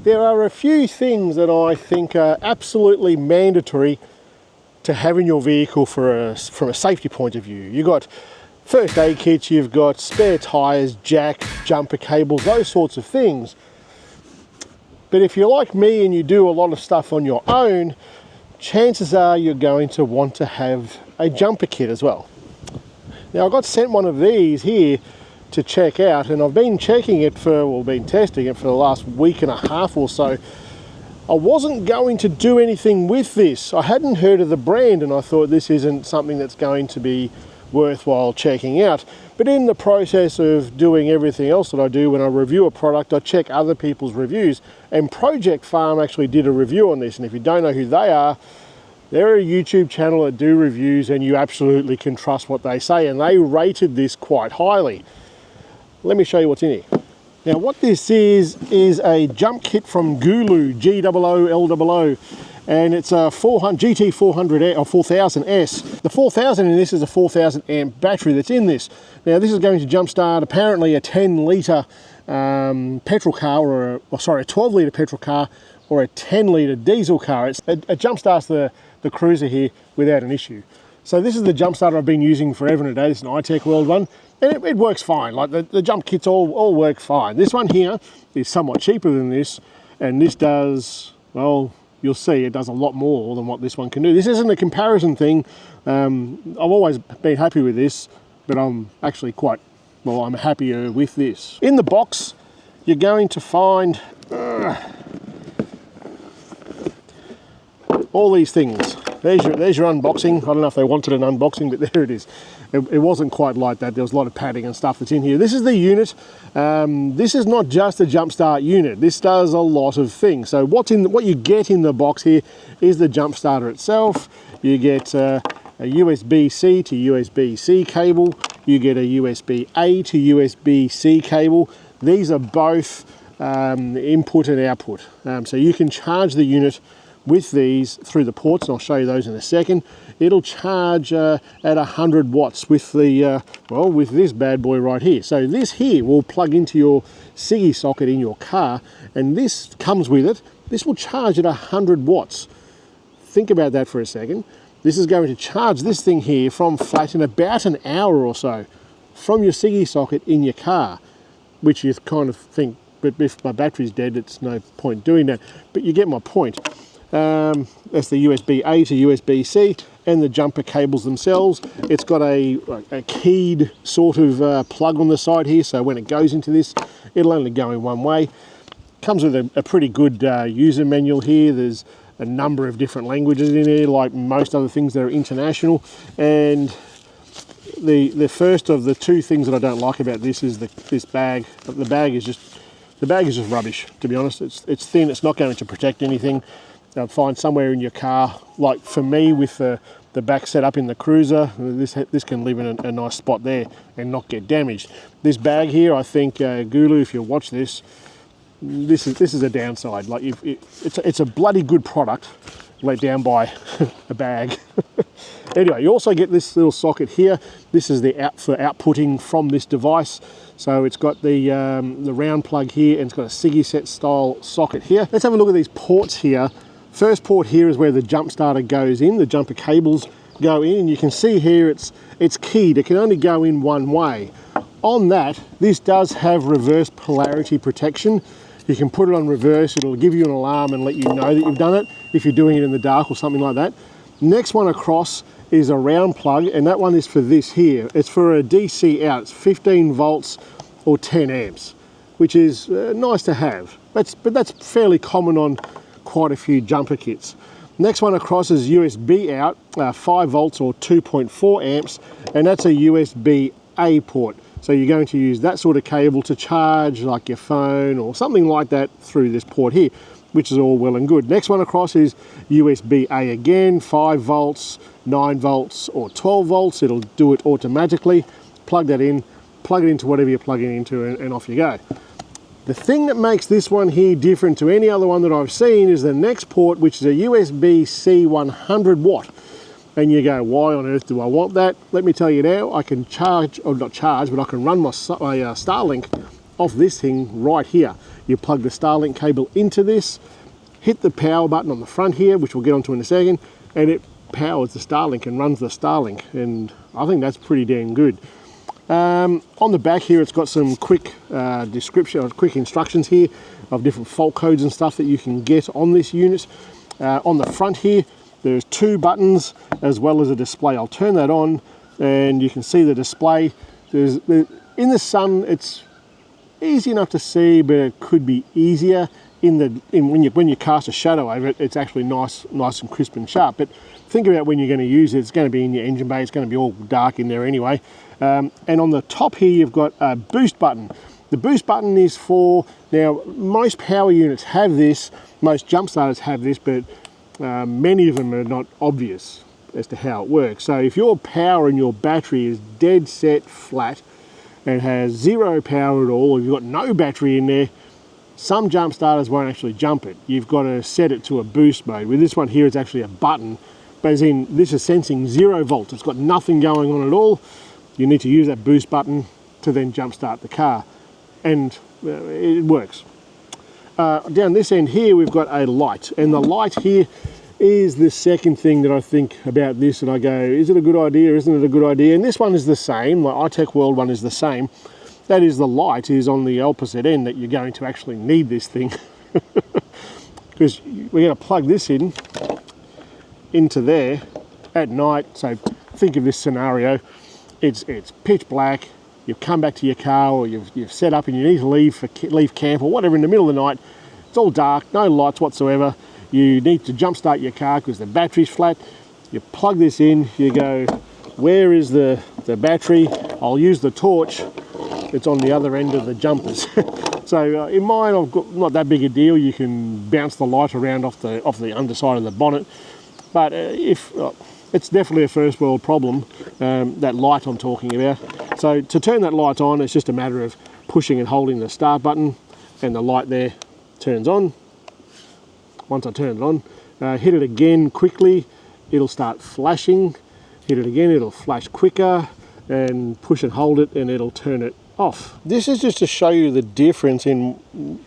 There are a few things that I think are absolutely mandatory to have in your vehicle from a safety point of view. You've got first aid kits, you've got spare tyres, jack, jumper cables, those sorts of things. But if you're like me and you do a lot of stuff on your own, chances are you're going to want to have a jumper kit as well. Now I got sent one of these here to check out, and I've been checking it been testing it for the last week and a half or so. I wasn't going to do anything with this. I hadn't heard of the brand and I thought this isn't something that's going to be worthwhile checking out. But in the process of doing everything else that I do when I review a product, I check other people's reviews, and Project Farm actually did a review on this, and if you don't know who they are, they're a YouTube channel that do reviews and you absolutely can trust what they say, and they rated this quite highly. Let me show you what's in here. Now what this is a jump kit from Gulu, G-O-O-L-O-O, and it's a GT400 or 4000S. The 4000 in this is a 4000 amp battery that's in this. Now this is going to jumpstart apparently a 10 litre petrol car, or a 12 litre petrol car, or a 10 litre diesel car. It jumpstarts the Cruiser here without an issue. So this is the jump starter I've been using forever and a day. This is an iTech World one, and it works fine. Like the jump kits all work fine. This one here is somewhat cheaper than this, and this does, well, you'll see it does a lot more than what this one can do. This isn't a comparison thing. I've always been happy with this, but I'm actually I'm happier with this. In the box, you're going to find all these things. There's your unboxing. I don't know if they wanted an unboxing, but there it is. It wasn't quite like that. There was a lot of padding and stuff that's in here. This is the unit. This is not just a jump start unit. This does a lot of things. So what you get in the box here is the jump starter itself. You get a USB-C to USB-C cable. You get a USB-A to USB-C cable. These are both input and output. So you can charge the unit with these through the ports, and I'll show you those in a second. It'll charge at 100 watts with the with this bad boy right here. So this here will plug into your ciggy socket in your car, and this comes with it. This will charge at 100 watts. Think about that for a second. This is going to charge this thing here from flat in about an hour or so from your ciggy socket in your car, which you kind of think, but if my battery's dead, it's no point doing that. But you get my point. That's the USB-A to USB-C, and the jumper cables themselves. It's got a keyed sort of plug on the side here, so when it goes into this, it'll only go in one way. Comes with a pretty good user manual here. There's a number of different languages in there, like most other things that are international. And the first of the two things that I don't like about this is this bag. The bag is just rubbish, to be honest. It's thin. It's not going to protect anything. Find somewhere in your car, like for me with the back set up in the Cruiser, this can live in a nice spot there and not get damaged. This bag here, I think Gulu, if you watch this is a downside. Like it's a bloody good product let down by a bag. Anyway, you also get this little socket here. This is for outputting from this device. So it's got the round plug here, and it's got a ciggy set style socket here. Let's have a look at these ports here. First port here is where the jump starter goes in. The jumper cables go in, and you can see here it's keyed. It can only go in one way. On that, this does have reverse polarity protection. You can put it on reverse. It'll give you an alarm and let you know that you've done it if you're doing it in the dark or something like that. Next one across is a round plug, and that one is for this here. It's for a DC out. It's 15 volts or 10 amps, which is nice to have. But that's fairly common on quite a few jumper kits. Next one across is USB out, 5 volts or 2.4 amps, and that's a USB-A port. So you're going to use that sort of cable to charge like your phone or something like that through this port here, which is all well and good. Next one across is USB-A again, 5 volts, 9 volts or 12 volts. It'll do it automatically. Plug that in, plug it into whatever you're plugging into, and off you go. The thing that makes this one here different to any other one that I've seen is the next port, which is a USB-C 100 watt. And you go, why on earth do I want that? Let me tell you now, I can charge, or not charge, but I can run my Starlink off this thing right here. You plug the Starlink cable into this, hit the power button on the front here, which we'll get onto in a second, and it powers the Starlink and runs the Starlink, and I think that's pretty damn good. On the back here, it's got some quick description, or quick instructions here of different fault codes and stuff that you can get on this unit. On the front here, there's 2 buttons as well as a display. I'll turn that on and you can see the display. In the sun, it's easy enough to see, but it could be easier. When you cast a shadow over it, it's actually nice and crisp and sharp. But think about when you're going to use it. It's going to be in your engine bay. It's going to be all dark in there anyway. And on the top here, you've got a boost button. The boost button is for, now most power units have this, most jump starters have this, but many of them are not obvious as to how it works. So if your power in your battery is dead set flat and has 0 power at all, or you've got no battery in there, some jump starters won't actually jump it. You've got to set it to a boost mode. With this one here, it's actually a button, but as in this is sensing 0 volts. It's got nothing going on at all. You need to use that boost button to then jump start the car, and it works. Down this end here, we've got a light, and the light here is the second thing that I think about this, and I go, is it a good idea, isn't it a good idea? And this one is the same, my iTech World one is the same. That is, the light is on the opposite end, that you're going to actually need this thing. Because we're going to plug this into there at night. So think of this scenario. It's pitch black, you've come back to your car, or you've set up and you need to leave camp or whatever in the middle of the night. It's all dark, no lights whatsoever. You need to jump start your car because the battery's flat. You plug this in, you go, where is the battery? I'll use the torch. It's on the other end of the jumpers. So in mine, I've got not that big a deal. You can bounce the light around off the underside of the bonnet. But it's definitely a first world problem, that light I'm talking about. So to turn that light on, it's just a matter of pushing and holding the start button, and the light there turns on. Once I turn it on, hit it again quickly, it'll start flashing. Hit it again, it'll flash quicker, and push and hold it, and it'll turn it off. This is just to show you the difference in,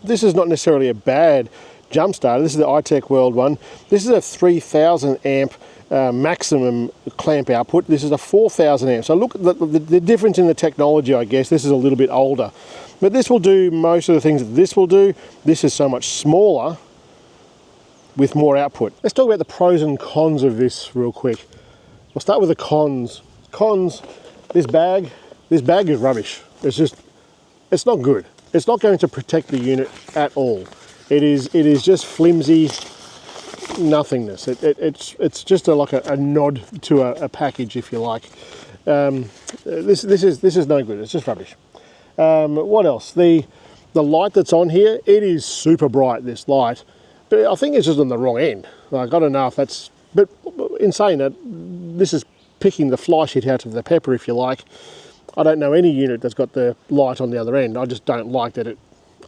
this is not necessarily a bad jump starter. This is the iTech World one. This is a 3000 amp maximum clamp output. This is a 4000 amp. So look at the difference in the technology, I guess. This is a little bit older, but this will do most of the things that this will do. This is so much smaller with more output. Let's talk about the pros and cons of this real quick. I'll start with the cons. Cons, this bag is rubbish. It's not good. It's not going to protect the unit at all. It is just flimsy nothingness. It's just like a nod to a package, if you like. This is no good. It's just rubbish. What else? The light that's on here, it is super bright, this light, but I think it's just on the wrong end. Like, I don't know if that's, but in saying that, this is picking the fly shit out of the pepper, if you like. I don't know any unit that's got the light on the other end. I just don't like that.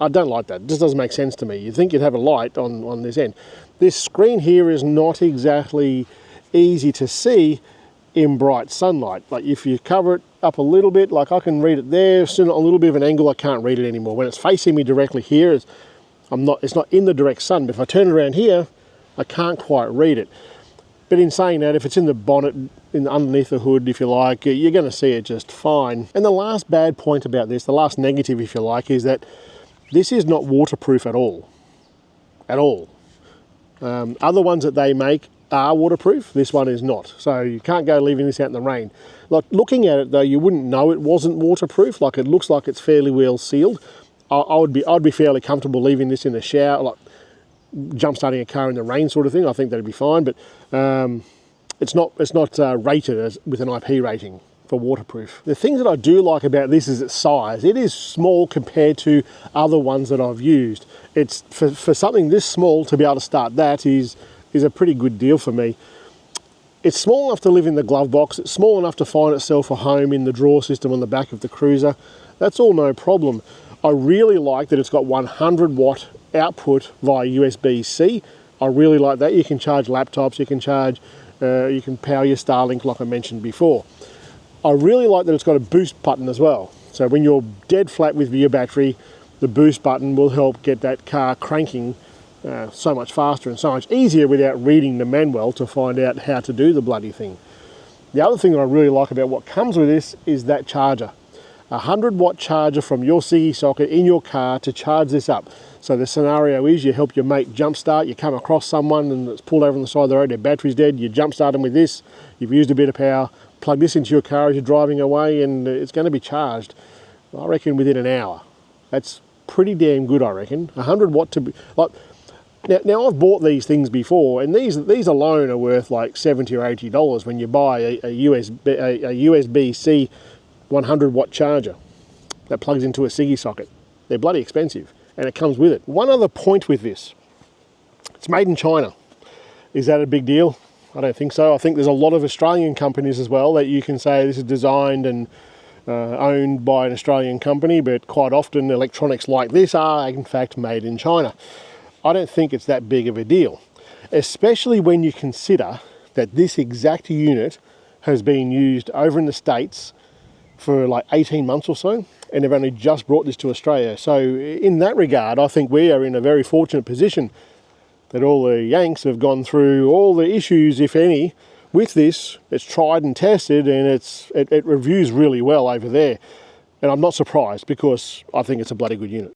I don't like that. It just doesn't make sense to me. You'd think you'd have a light on this end. This screen here is not exactly easy to see in bright sunlight. Like, if you cover it up a little bit, like I can read it there, still a little bit of an angle, I can't read it anymore. When it's facing me directly here, it's not in the direct sun, but if I turn it around here, I can't quite read it. But in saying that, if it's in the bonnet, underneath the hood, if you like, you're going to see it just fine. And the last bad point about this, the last negative, if you like, is that this is not waterproof at all. At all. Other ones that they make are waterproof. This one is not. So you can't go leaving this out in the rain. Like, looking at it though, you wouldn't know it wasn't waterproof. Like, it looks like it's fairly well sealed. I'd be fairly comfortable leaving this in the shower, like jump starting a car in the rain sort of thing. I think that'd be fine, but it's not rated with an IP rating for waterproof. The things that I do like about this is its size. It is small compared to other ones that I've used. It's for something this small to be able to start that is a pretty good deal for me. It's small enough to live in the glove box. It's small enough to find itself a home in the drawer system on the back of the Cruiser. That's all no problem. I really like that it's got 100 watt output via USB-C. I really like that. You can charge laptops, you can power your Starlink like I mentioned before. I really like that it's got a boost button as well. So when you're dead flat with your battery, the boost button will help get that car cranking so much faster and so much easier without reading the manual to find out how to do the bloody thing. The other thing that I really like about what comes with this is that charger. A 100-watt charger from your Siggy socket in your car to charge this up. So the scenario is you help your mate jump start, you come across someone and it's pulled over on the side of the road, their battery's dead, you jump start them with this, you've used a bit of power, plug this into your car as you're driving away and it's going to be charged, I reckon, within an hour. That's pretty damn good, I reckon. 100-watt to be, like, now I've bought these things before, and these alone are worth like $70 or $80 when you buy a USB-C 100-watt charger that plugs into a Siggy socket. They're bloody expensive, and it comes with it. One other point with this, it's made in China. Is that a big deal? I don't think so. I think there's a lot of Australian companies as well that you can say this is designed and owned by an Australian company, but quite often electronics like this are in fact made in China. I don't think it's that big of a deal, especially when you consider that this exact unit has been used over in the States for like 18 months or so, and they've only just brought this to Australia. So in that regard, I think we are in a very fortunate position that all the Yanks have gone through all the issues, if any, with this. It's tried and tested, and it reviews really well over there. And I'm not surprised, because I think it's a bloody good unit.